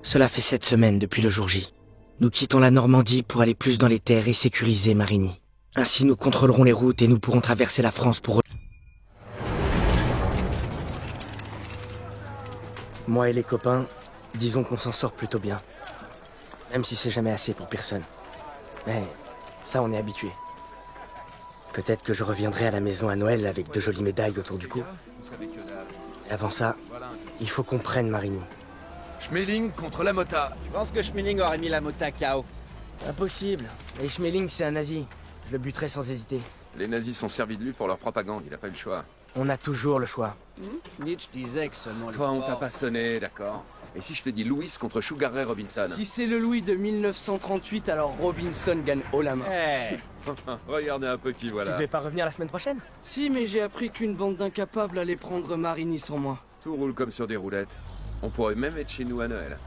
Cela fait 7 semaines depuis le jour J. Nous quittons la Normandie pour aller plus dans les terres et sécuriser Marigny. Ainsi nous contrôlerons les routes et nous pourrons traverser la France pour... Moi et les copains, disons qu'on s'en sort plutôt bien. Même si c'est jamais assez pour personne. Mais ça, on est habitué. Peut-être que je reviendrai à la maison à Noël avec de jolies médailles autour du cou. Et avant ça, il faut qu'on prenne Marigny. Schmeling contre la Mota. Je pense que Schmeling aurait mis la Mota KO. Impossible. Et Schmeling, c'est un nazi. Je le buterai sans hésiter. Les nazis sont servis de lui pour leur propagande, il a pas eu le choix. On a toujours le choix. Nietzsche disait que seulement les Toi, on forts- t'a pas sonné, d'accord. Et si je te dis Louis contre Sugar Ray Robinson? Si c'est le Louis de 1938, alors Robinson gagne haut la main. Eh, Regardez un peu qui Tu voilà. devais pas revenir la semaine prochaine? Si, mais j'ai appris qu'une bande d'incapables allait prendre Marigny sans moi. Tout roule comme sur des roulettes. On pourrait même être chez nous à Noël.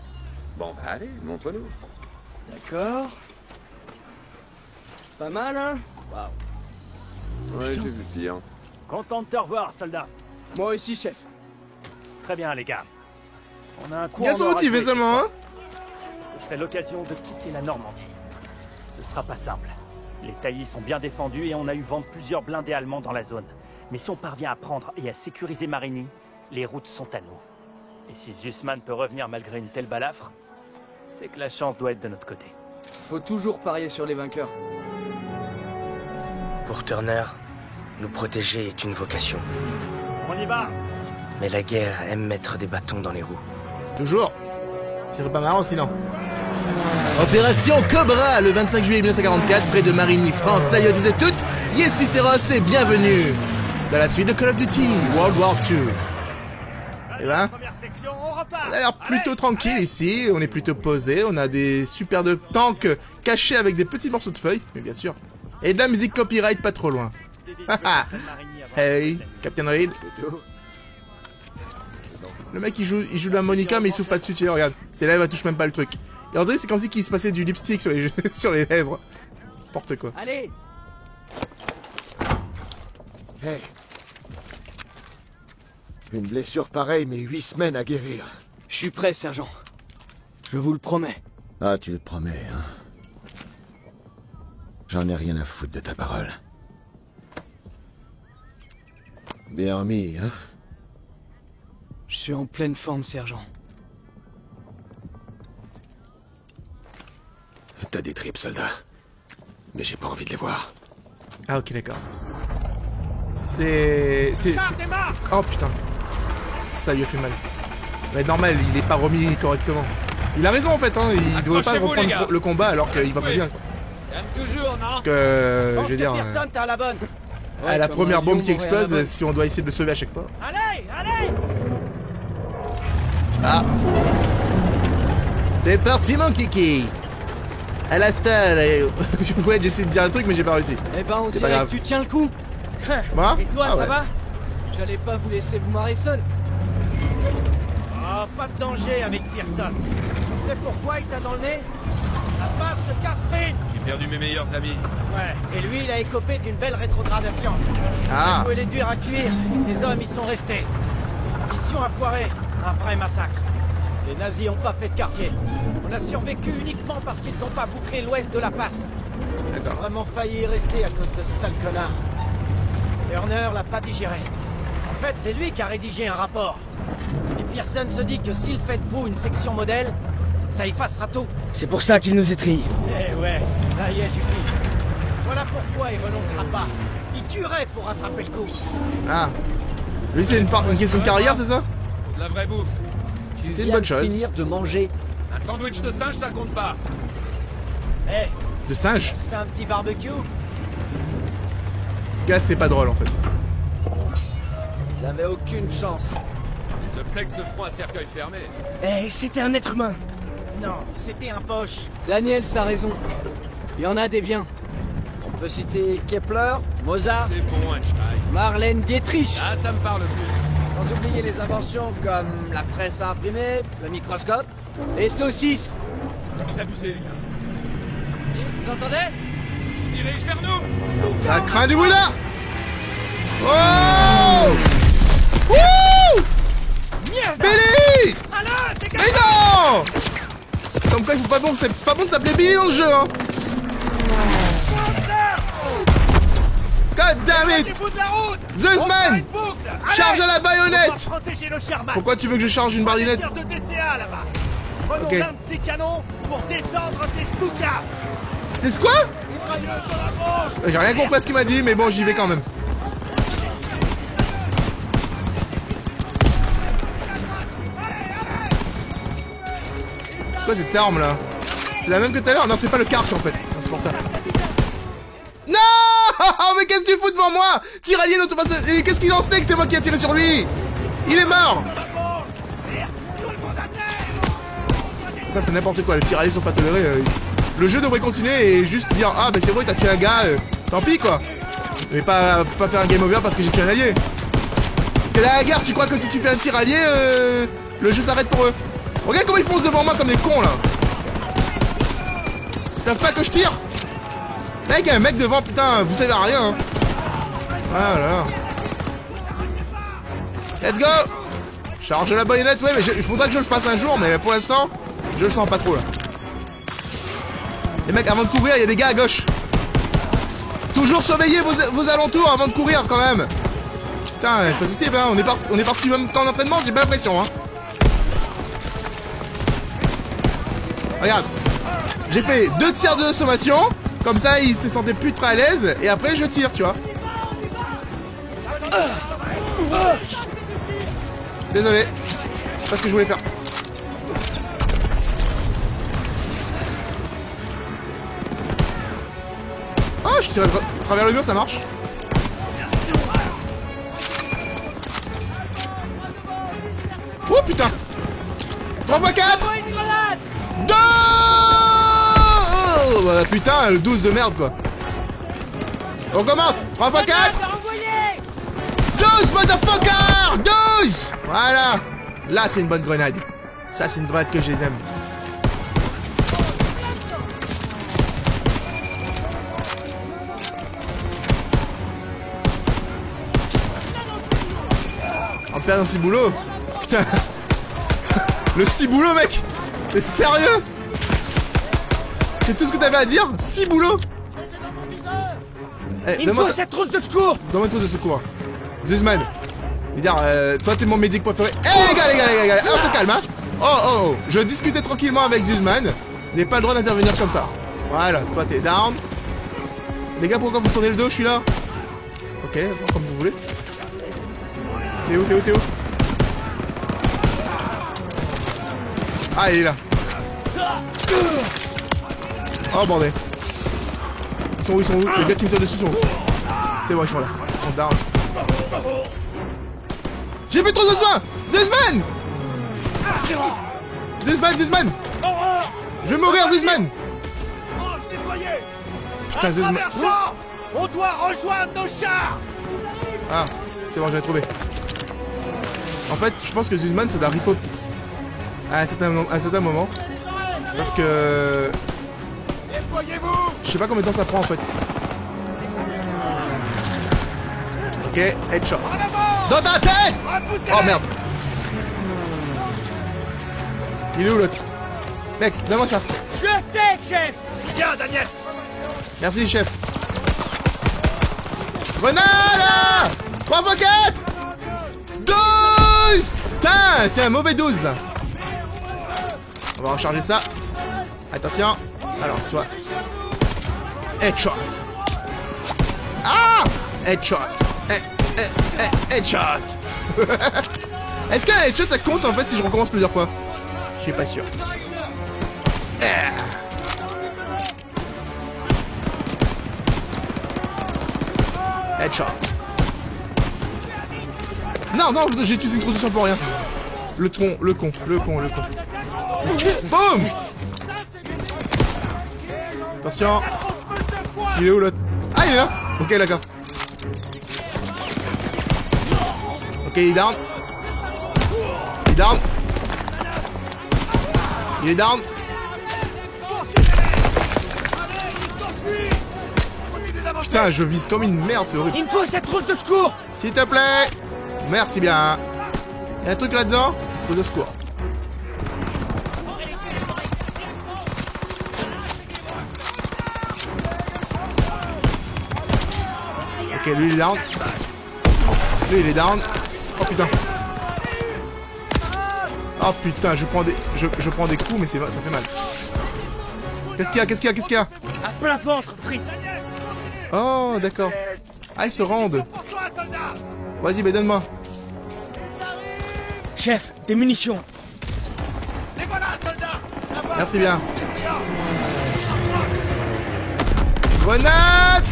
Bon, bah allez, montre-nous. D'accord. Pas mal, hein? Ouais, j'ai vu pire. Content de te revoir, soldat. Moi aussi, chef. Très bien, les gars. On a un coup Ils en sont or à motivés jouer, seulement, hein. ce serait l'occasion de quitter la Normandie. Ce sera pas simple. Les taillis sont bien défendus et on a eu vent de plusieurs blindés allemands dans la zone. Mais si on parvient à prendre et à sécuriser Marigny, les routes sont à nous. Et si Zussman peut revenir malgré une telle balafre, c'est que la chance doit être de notre côté. Faut toujours parier sur les vainqueurs. Pour Turner, nous protéger est une vocation. On y va! Mais la guerre aime mettre des bâtons dans les roues. Toujours. Ce serait pas marrant sinon. Opération Cobra, le 25 juillet 1944, près de Marigny, France. Salut à tous et toutes, yes Suisseros et bienvenue dans la suite de Call of Duty World War II. Eh ben, Première section, on repart! on a l'air plutôt tranquille ici, on est plutôt posé, on a des super de tanks cachés avec des petits morceaux de feuilles, mais bien sûr. Et de la musique copyright pas trop loin. Haha. Hey, Captain Reed. Le mec il joue de la Monica mais il souffle pas dessus, tu sais, regarde. Ses lèvres elles touchent même pas le truc. Et André c'est comme si qu'il se passait du lipstick sur les, sur les lèvres. N'importe quoi. Allez! Hey. Une blessure pareille, mais 8 semaines à guérir. Je suis prêt, sergent. Je vous le promets. Ah, tu le promets, hein. J'en ai rien à foutre de ta parole. Bien remis, hein. Je suis en pleine forme, sergent. T'as des tripes, soldat. Mais j'ai pas envie de les voir. Ah ok d'accord. C'est... Oh putain. Ça lui a fait mal. Mais normal, il est pas remis correctement. Il a raison en fait, hein. Il devrait pas reprendre le combat alors qu'il va pas bien. toujours, non? Parce que... je veux dire... Personne, t'as la bonne. à la comme première un bombe lion qui mourrait à la explose, bonne. si on doit essayer de le sauver à chaque fois. Allez, allez! Ah. C'est parti mon kiki. À la stalle. Ouais, j'essaie de dire un truc mais j'ai pas réussi. Eh ben, on C'est pas dirait grave. que tu tiens le coup. Moi? Et toi, Ah ça ouais. va? J'allais pas vous laisser vous marrer seul. Oh, pas de danger avec Pearson. Tu sais pourquoi il t'a dans le nez? La passe de Catherine! J'ai perdu mes meilleurs amis. Ouais, et lui, il a écopé d'une belle rétrogradation. Ah. Il les dur à cuire, et ses hommes y sont restés. La mission a foiré, un vrai massacre. Les nazis ont pas fait de quartier. On a survécu uniquement parce qu'ils ont pas bouclé l'ouest de la passe. On a D'accord. vraiment failli y rester à cause de ce sale connard. Turner l'a pas digéré. En fait, c'est lui qui a rédigé un rapport. Et Pearson se dit que s'il fait de vous une section modèle, ça effacera tout. C'est pour ça qu'il nous étrille. Eh ouais, ça y est, tu piges. Voilà pourquoi il renoncera pas. Il tuerait pour rattraper le coup. Ah. Lui c'est une question de carrière, c'est ça? De la vraie bouffe. C'était une bonne chose. Finir de manger. Un sandwich de singe, ça compte pas. Eh, De singe? on se fait un petit barbecue? Gars, c'est pas drôle en fait. Ils avaient aucune chance. Les obsèques se feront à cercueil fermé. Eh, c'était un être humain. Non, c'était un poche. Daniel, a raison. Il y en a des biens. On peut citer Kepler, Mozart, C'est bon, Einstein. Marlène Dietrich. Ah, ça me parle plus. sans oublier les inventions comme la presse à imprimer, le microscope. Et saucisses. Vous abusez, les gars. Vous entendez? Je dirige vers nous. Ça craint du bruit là. Oh. Wouh. Billy. Mais non. quoi il faut pas bon, c'est pas bon de s'appeler Billy dans le jeu, hein. God damn it! Zeusman! Charge à la baïonnette! Pourquoi tu veux que je charge une baïonnette? Prenons Ok. l'un de ces canons pour descendre ces Stukas. C'est quoi? J'ai rien compris à ce qu'il m'a dit, mais bon, j'y vais quand même. C'est quoi cette arme là? C'est la même que tout à l'heure? Non, c'est pas le Karch en fait. Non, c'est pour ça. Non! Mais qu'est-ce que tu fous devant moi? Tiraillé d'automatique. Et qu'est-ce qu'il en sait que c'est moi qui ai tiré sur lui? Il est mort! Ça, c'est n'importe quoi. Les tirailliers sont pas tolérés. Le jeu devrait continuer et juste dire ah, bah c'est vrai, t'as tué un gars. Tant pis quoi. Mais pas faire un game over parce que j'ai tué un allié. Parce que dans la guerre, tu crois que si tu fais un tir allié, le jeu s'arrête pour eux. Regarde comment ils foncent devant moi comme des cons là. Ils savent pas que je tire. Mec, un mec devant, putain, vous savez rien. Hein. Voilà. Let's go. Charge la baïonnette, ouais, mais il faudra que je le fasse un jour, mais pour l'instant, je le sens pas trop là. Les mecs, avant de courir, il y a des gars à gauche. Toujours surveiller vos alentours avant de courir quand même. Putain, pas de soucis, hein, on est parti même qu'en entraînement, j'ai pas l'impression, hein. Regarde, j'ai fait 2 tirs de sommation, comme ça il se sentait plus très à l'aise, et après je tire, tu vois. Désolé, c'est pas ce que je voulais faire. Oh, je tire à travers le mur, ça marche. Oh putain! 3x4! 2! Oh, bah, putain, le 12 de merde quoi. On commence! 3x4! 12 motherfucker! 12! Voilà! Là c'est une bonne grenade. Ça c'est une grenade que je les aime. On perd un ciboulot. Putain. Le ciboulot mec. T'es sérieux? C'est tout ce que t'avais à dire? Ciboulot. Il me faut cette trousse de secours. Donne-moi une trousse de secours. Zeusman. Je veux dire, toi t'es mon médic préféré. Eh les gars, on se calme hein. Oh, je discutais tranquillement avec Zeusman. Vous n'avez pas le droit d'intervenir comme ça. Voilà, toi t'es down. Les gars, pourquoi vous tournez le dos? Je suis là. Ok, comme vous voulez. T'es où? Ah, il est là. Oh bordel. Ils sont où? Les gars qui me tirent dessus sont où? C'est bon, ils sont là. Ils sont down. J'ai plus trop de soins! Zeusman! Zeusman! Je vais mourir, Zeusman! Putain, Zeusman. On doit rejoindre nos chars. Ah, c'est bon, j'avais trouvé. En fait, je pense que Zeusman, ça doit ripop à un certain moment. Parce que... je sais pas combien de temps ça prend en fait. Ok, headshot. Dans ta tête! Oh merde. Il est où l'autre? Mec, donne-moi ça. Je sais, chef. Tiens, Daniel. Merci, chef. Grenade! 3x4! 12! Putain, c'est un mauvais 12. On va recharger ça. Attention. Alors, toi. Headshot. Ah! Headshot. Headshot. Est-ce qu'un headshot ça compte en fait si je recommence plusieurs fois? Je suis pas sûr. Headshot. Non, j'ai utilisé une trousse de sang pour rien. Le con. Boum! Attention. Il est où l'autre? Ah, il est là. Ok, d'accord. Ok, il est down. Il est down. Putain, je vise comme une merde, c'est horrible. Il me faut cette trousse de secours. S'il te plaît. Merci bien. Il y a un truc là-dedans? Trousse de secours. Ok, lui il est down. Lui il est down. Oh putain. Oh putain, je prends des coups mais ça fait mal. Qu'est-ce qu'il y a? À plein ventre, Fritz. Oh d'accord. Ah ils se rendent. Vas-y, bah donne-moi. Chef, des munitions. Merci bien. Grenade!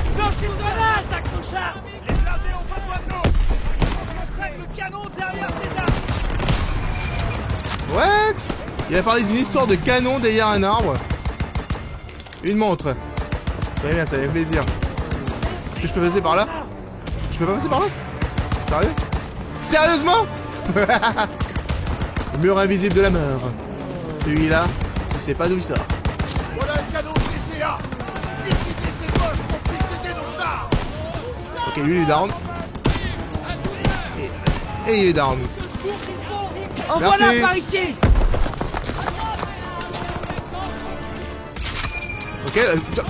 What? Il a parlé d'une histoire de canon derrière un arbre. Une montre. Très bien, ça fait plaisir. Est-ce que je peux passer par là? Je peux pas passer par là? Sérieux? Sérieusement? Le mur invisible de la mort. Celui-là, tu sais pas d'où il sort. Voilà le canon CCA. Utilisez ses poches pour précéder nos chars. Ok, lui il est down. Et il est down. Envoie-la par ici. Ok,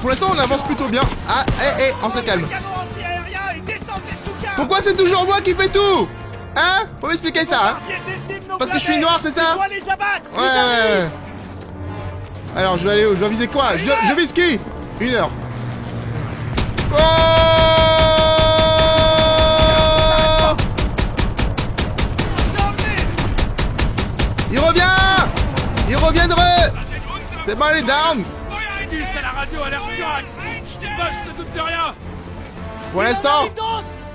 pour l'instant on avance plutôt bien. Ah, on se calme. Pourquoi c'est toujours moi qui fais tout? Hein? Faut m'expliquer ça, hein? Parce que je suis noir, c'est ça? Ouais. Alors, je vais aller où? Je dois viser quoi? Je vise qui? 1 heure. Oh! Il revient! Il reviendrait! C'est bon, il est down! La radio a l'air furax. Je ne doute de rien. Pour l'instant!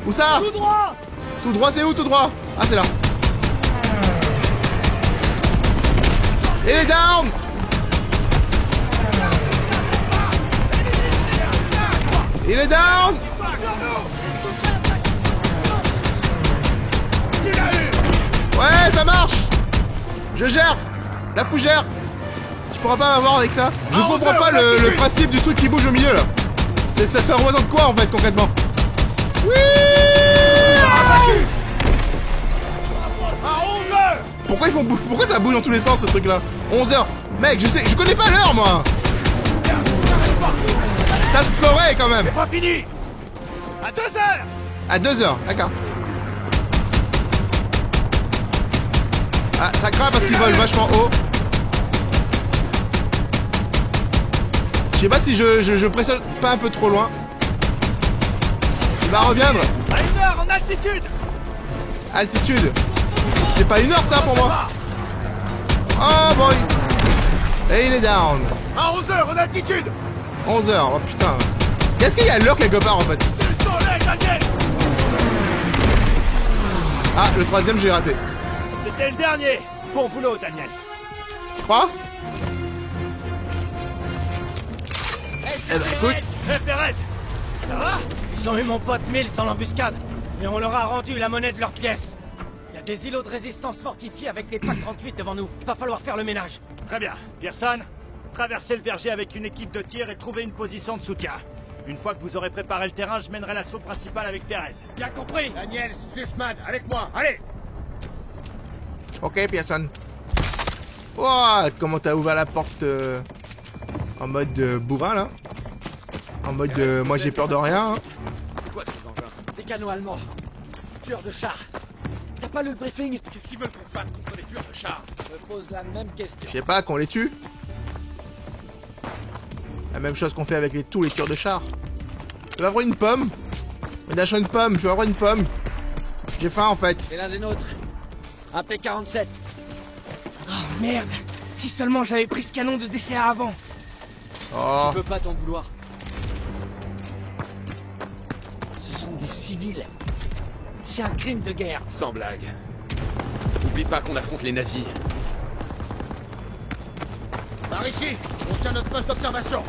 Où ça? Tout droit. Tout droit, c'est où tout droit? Ah, c'est là. Il est down! Il est down! Ouais, ça marche! Je gère! La fougère! Tu pourras pas m'avoir avec ça? Je comprends pas le principe du truc qui bouge au milieu là. Ça représente quoi en fait concrètement? Oui! Pourquoi ça bouge dans tous les sens ce truc là? 11h. Mec, je connais pas l'heure moi. Ça se saurait quand même. C'est pas fini. À 2h. À 2h, d'accord. Ah, ça craint parce qu'ils volent vachement haut. Je sais pas si je pressionne pas un peu trop loin. Il va reviendre. À 1h en altitude. Altitude. C'est pas 1 heure ça pour moi. Oh boy. Et il est down. À 11h en altitude. 11h, oh putain. Est-ce qu'il y a l'heure quelque part en fait? Du soleil, Daniel. Ah, le 3ème j'ai raté. C'était le dernier. Bon boulot, Daniel. Tu crois? Eh ben écoute. Hé, Perez. Ça va? Ils ont eu mon pote Mills dans l'embuscade, mais on leur a rendu la monnaie de leurs pièces. Il y a des îlots de résistance fortifiés avec des PAC 38 devant nous. Va falloir faire le ménage. Très bien. Pearson, traversez le verger avec une équipe de tir et trouvez une position de soutien. Une fois que vous aurez préparé le terrain, je mènerai l'assaut principal avec Perez. Bien compris. Daniel, Zussman, avec moi. Allez. Ok, Pearson. Oh, comment t'as ouvert la porte en mode bourrin là? En mode moi j'ai peur de rien. Hein. C'est quoi ces engins? Des canons allemands. Tueurs de chars. T'as pas lu le briefing? Qu'est-ce qu'ils veulent qu'on fasse contre les tueurs de chars? Je me pose la même question. Je sais pas, qu'on les tue. La même chose qu'on fait avec tous les tueurs de chars. Tu vas avoir une pomme. On achète une pomme, tu vas avoir une pomme. J'ai faim en fait. C'est l'un des nôtres. Un P-47. Oh merde. Si seulement j'avais pris ce canon de DCA avant. Oh. Je peux pas t'en vouloir. Ce sont des civils. C'est un crime de guerre. Sans blague. N'oublie pas qu'on affronte les nazis. Par ici, on tient notre poste d'observation.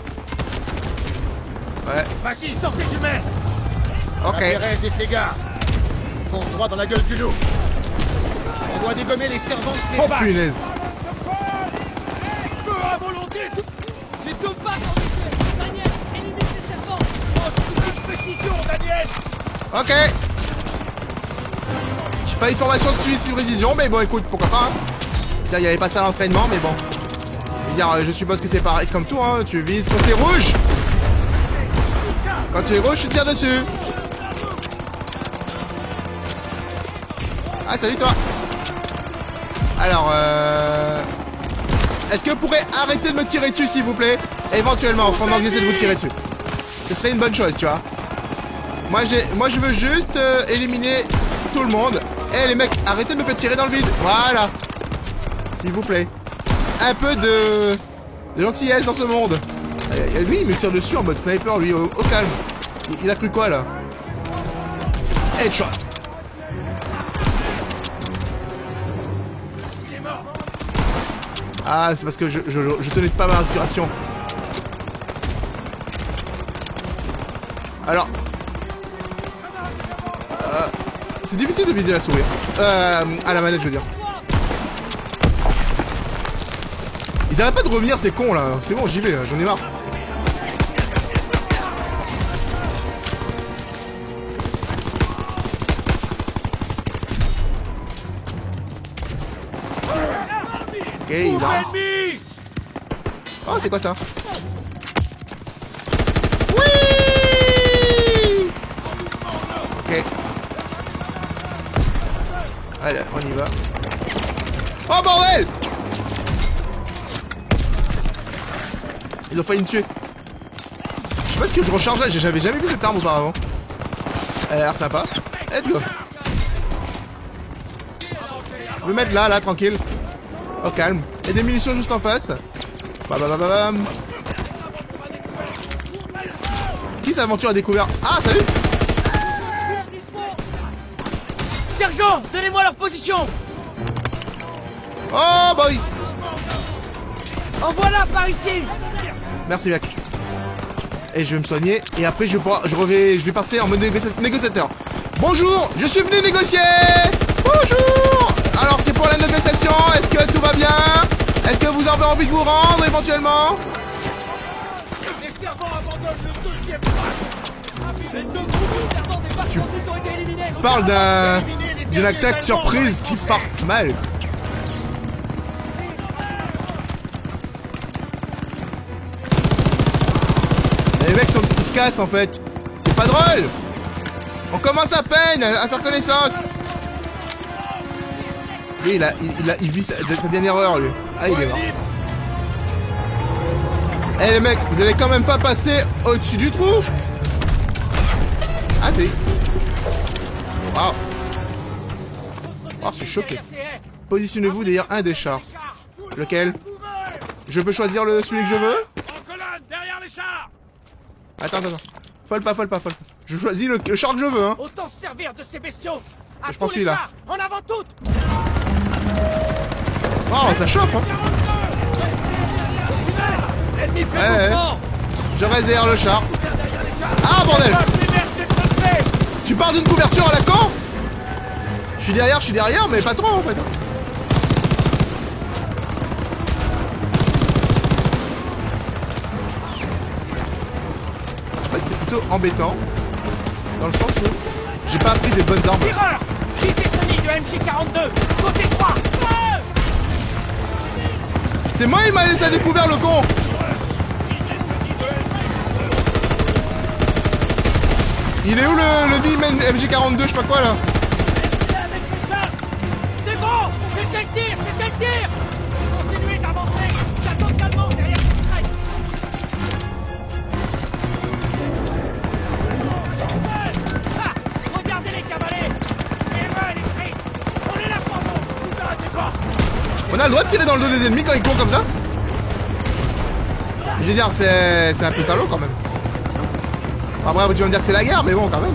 Ouais. Vas-y, sortez jumelles. Ok. Perez et ses gars. Fonce droit dans la gueule du loup. On doit dégommer les servants de ces Oh bacs. punaise. Feu à volonté. J'ai 2 pas en effet. Daniel, élimine les servants. Oh, c'est une précision, Daniel. Ok. J'ai pas une formation de suivi sur précision, mais bon écoute, pourquoi pas. Hein. Il y avait pas ça à l'entraînement, mais bon. Je suppose que c'est pareil comme tout, hein. Tu vises quand c'est rouge. Quand tu es rouge, tu tires dessus. Ah, salut toi. Alors, est-ce que vous pourrez arrêter de me tirer dessus, s'il vous plaît? Éventuellement, pendant que j'essaie de vous tirer dessus. Ce serait une bonne chose, tu vois. Moi, je veux juste éliminer tout le monde. Eh, les mecs, arrêtez de me faire tirer dans le vide. Voilà. S'il vous plaît. Un peu de gentillesse dans ce monde. Lui, il me tire dessus en mode sniper, lui, au calme. Il a cru quoi, là? Headshot. Ah, c'est parce que je tenais pas ma respiration. Alors... c'est difficile de viser la souris. À la manette, je veux dire. Ils arrêtent pas de revenir, ces cons, là. C'est bon, j'y vais, j'en ai marre. Ok, il a... Oh, c'est quoi ça? Oui. Ok. Allez, on y va. Oh, bordel! Ils ont failli me tuer. Je sais pas ce que je recharge là, j'avais jamais vu cette arme auparavant. Elle a l'air sympa. Let's go. Je vais me mettre là, tranquille. Au calme. Il y a des munitions juste en face. Bam. Qui s'aventure à découvert? Ah, salut! Sergent, donnez-moi leur position. Oh boy! En voilà par ici. Merci mec. Et je vais me soigner. Et après je vais passer en mode négociateur. Bonjour, je suis venu négocier. Bonjour. Alors c'est pour la négociation. Est-ce que tout va bien? Est-ce que vous avez envie de vous rendre éventuellement? Les servants abandonnent le deuxième Tu parles d'une attaque surprise qui part mal. Les mecs ils se cassent en fait. C'est pas drôle. On commence à peine à faire connaissance. Lui il vit sa dernière heure lui. Ah il est mort. Eh les mecs, vous allez quand même pas passer au-dessus du trou? Ah si. Waouh. Oh, je suis choqué. Positionnez-vous derrière un des chars. Lequel? Je peux choisir celui que je veux? En colonne, derrière les chars. Attends. Folle pas. Je choisis le char que je veux, hein. Autant se servir de ces bestiaux. Je prends celui-là. En avant toutes. Oh, ça chauffe, hein. L'ennemi fait Ouais. Je reste derrière le char. Ah, bordel. Tu parles d'une couverture à la con? Je suis derrière, mais pas trop, en fait. En fait, c'est plutôt embêtant. Dans le sens où j'ai pas appris des bonnes armes. Tireur. Visez Sony de MG42. Côté droit. C'est moi, il m'a laissé à découvert, le con. Il est où le NIM MG42, je sais pas quoi, là? C'est bon. C'est le tir. Continuez d'avancer. J'attends seulement derrière cette strike. Regardez les cavalets. Les mains et les cris. On est là pour vous. Vous arrêtez pas. On a le droit de tirer dans le dos des ennemis quand ils courent comme ça? Je veux dire, c'est un peu salaud quand même. Après, tu vas me dire que c'est la guerre, mais bon, quand même.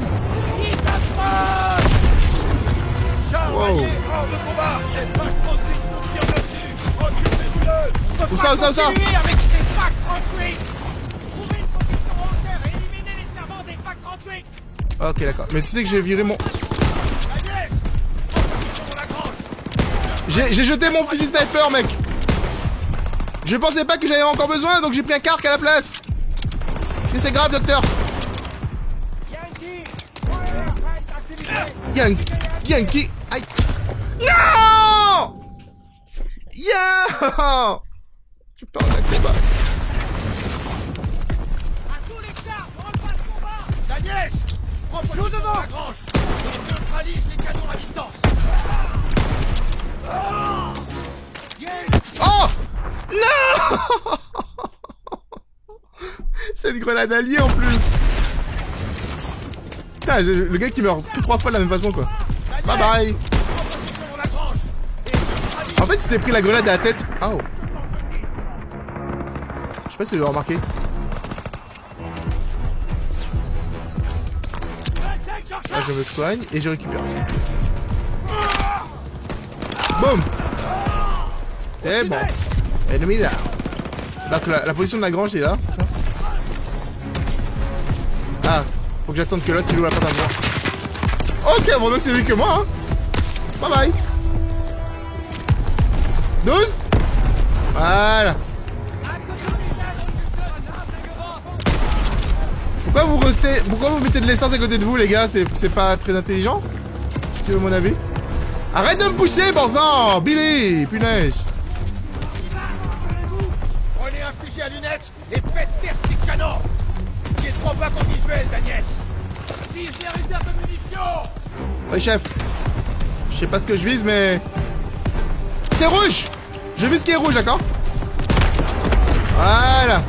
Wow. Où ça? Continuez avec ces PAC 38. Trouvez une position en terre et éliminez les servants des PAC 38. Ok, d'accord. Mais tu sais que j'ai viré mon... J'ai jeté mon fusil sniper, mec. Je pensais pas que j'avais encore besoin, donc j'ai pris un carc à la place. Est-ce que c'est grave, docteur? Yankee. Aïe. Non. Yeah. Putain, la combat. À tous les chars, on reprend le combat. Daniel, prends position devant la grange. Et neutralise les canons à distance. Oh non. C'est une grenade alliée en plus. Putain, le gars qui meurt 3 fois de la même façon quoi. Bye bye. En fait il s'est pris la grenade à la tête. Oh. Je sais pas si vous avez remarqué. Là je me soigne et je récupère. Boum. C'est bon. Ennemi là. Donc la position de la grange est là, c'est ça? Ah, faut que j'attende que l'autre il ouvre la porte à moi. Ok, bon donc c'est lui que moi hein. Bye bye. 12. Voilà. Pourquoi vous mettez de l'essence à côté de vous les gars? C'est pas très intelligent? Tu veux mon avis? Arrête de me pousser, bon sang! Billy! Punaise! Prenez un fusil à lunettes et faites taire ces canons! J'ai 3 wagons visuels, Daniel! Si j'ai réserve de munitions! Ouais, chef. Je sais pas ce que je vise, mais... C'est rouge! Je vise ce qui est rouge, d'accord? Voilà!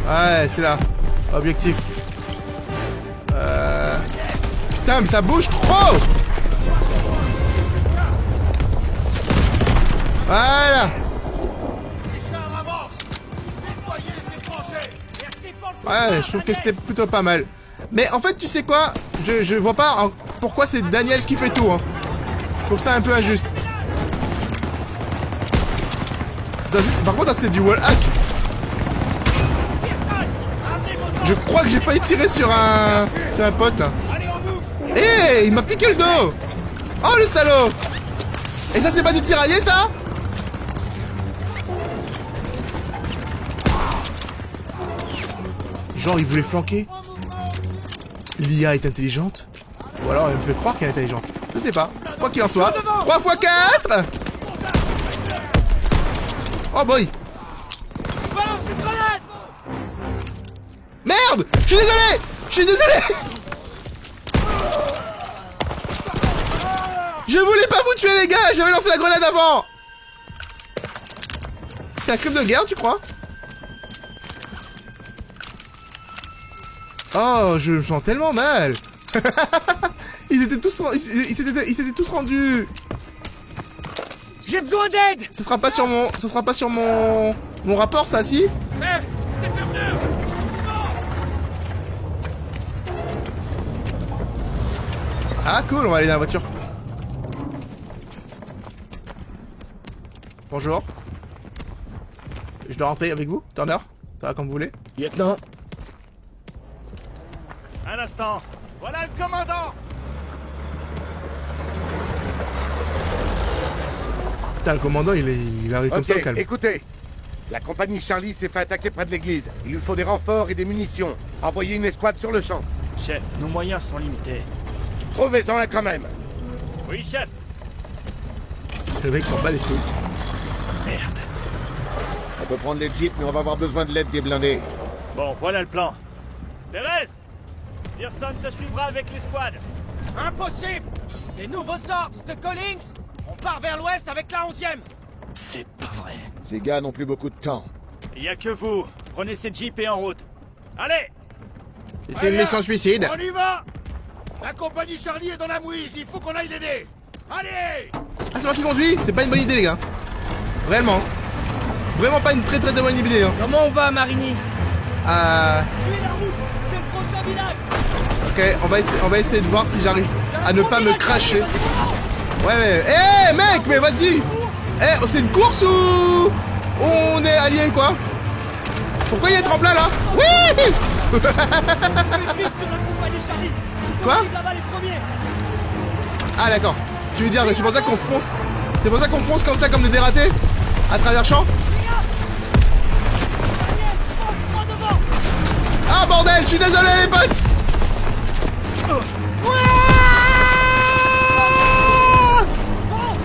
Ouais, c'est là. Objectif. Putain, mais ça bouge trop! Voilà! Ouais, je trouve que c'était plutôt pas mal. Mais en fait, tu sais quoi? Je vois pas pourquoi c'est Daniels qui fait tout, hein. Je trouve ça un peu injuste. Par contre, ça c'est du wall hack. Je crois que j'ai failli tirer sur un pote là. Eh, hey, il m'a piqué le dos. Oh le salaud. Et ça c'est pas du tiraillé ça? Genre il voulait flanquer. L'IA est intelligente. Ou alors elle me fait croire qu'elle est intelligente. Je sais pas. Quoi qu'il en soit. 3 x 4. Oh boy. Merde! Je suis désolé! Je suis désolé! Je voulais pas vous tuer les gars! J'avais lancé la grenade avant! C'est un crime de guerre, tu crois? Oh, je me sens tellement mal! Ils étaient tous rendus! J'ai besoin d'aide! Ce sera pas sur mon rapport, ça, si? C'est perdu! Ah cool, on va aller dans la voiture. Bonjour. Je dois rentrer avec vous, Turner? Ça va comme vous voulez? Lieutenant. Un instant. Voilà le commandant. Putain, le commandant, il arrive comme ça au calme. Écoutez, la compagnie Charlie s'est fait attaquer près de l'église. Il lui faut des renforts et des munitions. Envoyez une escouade sur le champ. Chef, nos moyens sont limités. Trouvez-en un quand même. Oui, chef. Le mec s'en bat les couilles. Merde. On peut prendre les jeeps, mais on va avoir besoin de l'aide des blindés. Bon, voilà le plan. Thérèse, Pearson te suivra avec l'escouade. Impossible! Les nouveaux ordres de Collins! On part vers l'ouest avec la 11e! C'est pas vrai. Ces gars n'ont plus beaucoup de temps. Il y a que vous. Prenez ces jeeps et en route. Allez! C'était une mission suicide. On y va! La compagnie Charlie est dans la mouise, il faut qu'on aille l'aider! Allez! Ah, c'est moi qui conduis? C'est pas une bonne idée, les gars. Réellement. Vraiment pas une très bonne idée, hein. Comment on va à Marigny? Suivez la route! C'est le prochain village! Ok, on va essayer de voir si j'arrive à ne pas me cracher. Ouais. Eh, mec, mais vas-y! Eh, c'est une course ou on est alliés, quoi? Pourquoi il y a un tremplin, là? Oui! Quoi? Ah d'accord. Tu veux dire, c'est pour ça qu'on fonce. C'est pour ça qu'on fonce comme ça, comme des dératés? À travers champs? Ah bordel, je suis désolé les potes!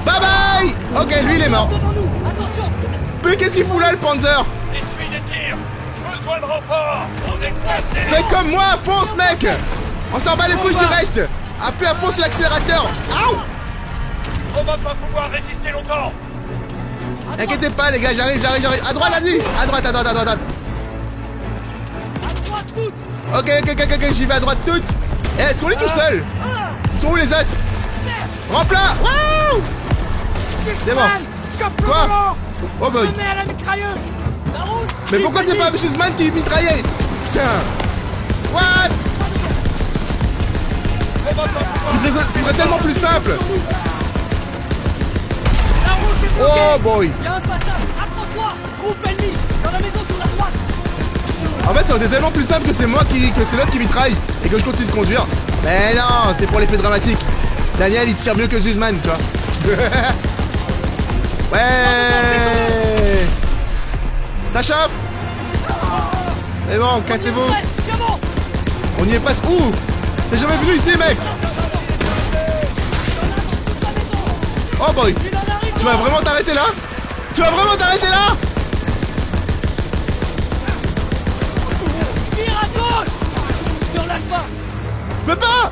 Bye bye! Ok, lui il est mort. Mais qu'est-ce qu'il fout là le Panzer? Fais comme moi, fonce mec! On s'en bat les couilles du reste! Appuie à fond sur l'accélérateur! Aouh! On va pas pouvoir résister longtemps. Inquiétez pas les gars, j'arrive. À droite, vas-y. À droite. À droite, toutes. Ok, j'y vais à droite toute. Eh, est-ce qu'on est tout seul? Ils sont où les autres? Remplat. Wouh! C'est bon. Quoi? Oh boy. À la mitrailleuse. La route. Mais pourquoi c'est pas Guzman qui mitraillait? Tiens. What? Ce serait tellement plus simple. La route est bloquée. Oh boy. Il y a un passage. Approche-toi. Groupe ennemi. Dans la maison sur la droite. En fait, ça aurait été tellement plus simple que c'est moi que c'est l'autre qui mitraille et que je continue de conduire. Mais non, c'est pour l'effet dramatique. Daniel, il tire mieux que Guzman, tu vois. Ouais. Ça chauffe. C'est bon, cassez-vous. On y est presque. Ouh. T'es jamais venu ici, mec. Oh boy. Tu vas vraiment t'arrêter là? Tire à gauche. Ne relâche pas. Je peux pas.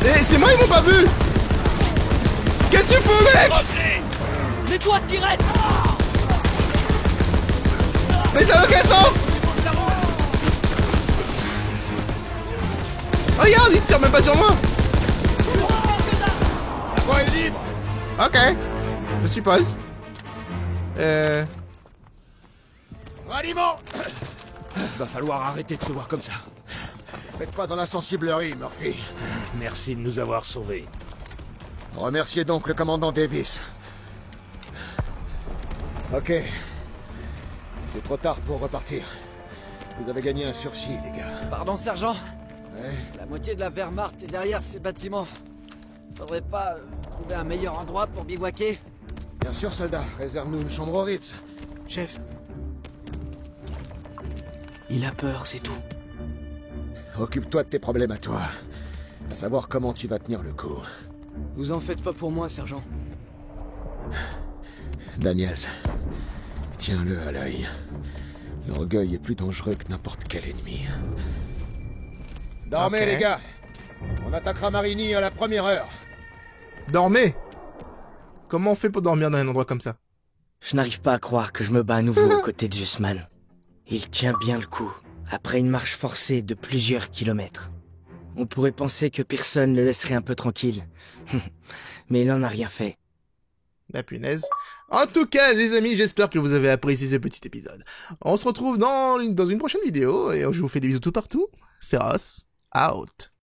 Et c'est moi, ils m'ont pas vu. Qu'est-ce que tu fous, mec? Mets-toi ce qui reste. Mais ça n'a aucun sens. Regarde, il tire même pas sur moi. La voie est libre. Ok, je suppose. Ralliement. Va falloir arrêter de se voir comme ça. Faites pas dans l'insensiblerie, Murphy. Merci de nous avoir sauvés. Remerciez donc le commandant Davis. Ok. C'est trop tard pour repartir. Vous avez gagné un sursis, les gars. Pardon, sergent. Ouais. La moitié de la Wehrmacht est derrière ces bâtiments. Faudrait pas trouver un meilleur endroit pour bivouaquer? Bien sûr, soldat. Réserve-nous une chambre au Ritz. Chef. Il a peur, c'est tout. Occupe-toi de tes problèmes à toi. À savoir comment tu vas tenir le coup. Vous en faites pas pour moi, sergent. Daniels, tiens-le à l'œil. L'orgueil est plus dangereux que n'importe quel ennemi. Dormez, Ok. les gars. On attaquera Marigny à la première heure. Dormez. Comment on fait pour dormir dans un endroit comme ça? Je n'arrive pas à croire que je me bats à nouveau aux côtés de Guzman. Il tient bien le coup, après une marche forcée de plusieurs kilomètres. On pourrait penser que personne le laisserait un peu tranquille. Mais il n'en a rien fait. La punaise. En tout cas, les amis, j'espère que vous avez apprécié ce petit épisode. On se retrouve dans une prochaine vidéo et je vous fais des bisous tout partout. C'est Ross, out.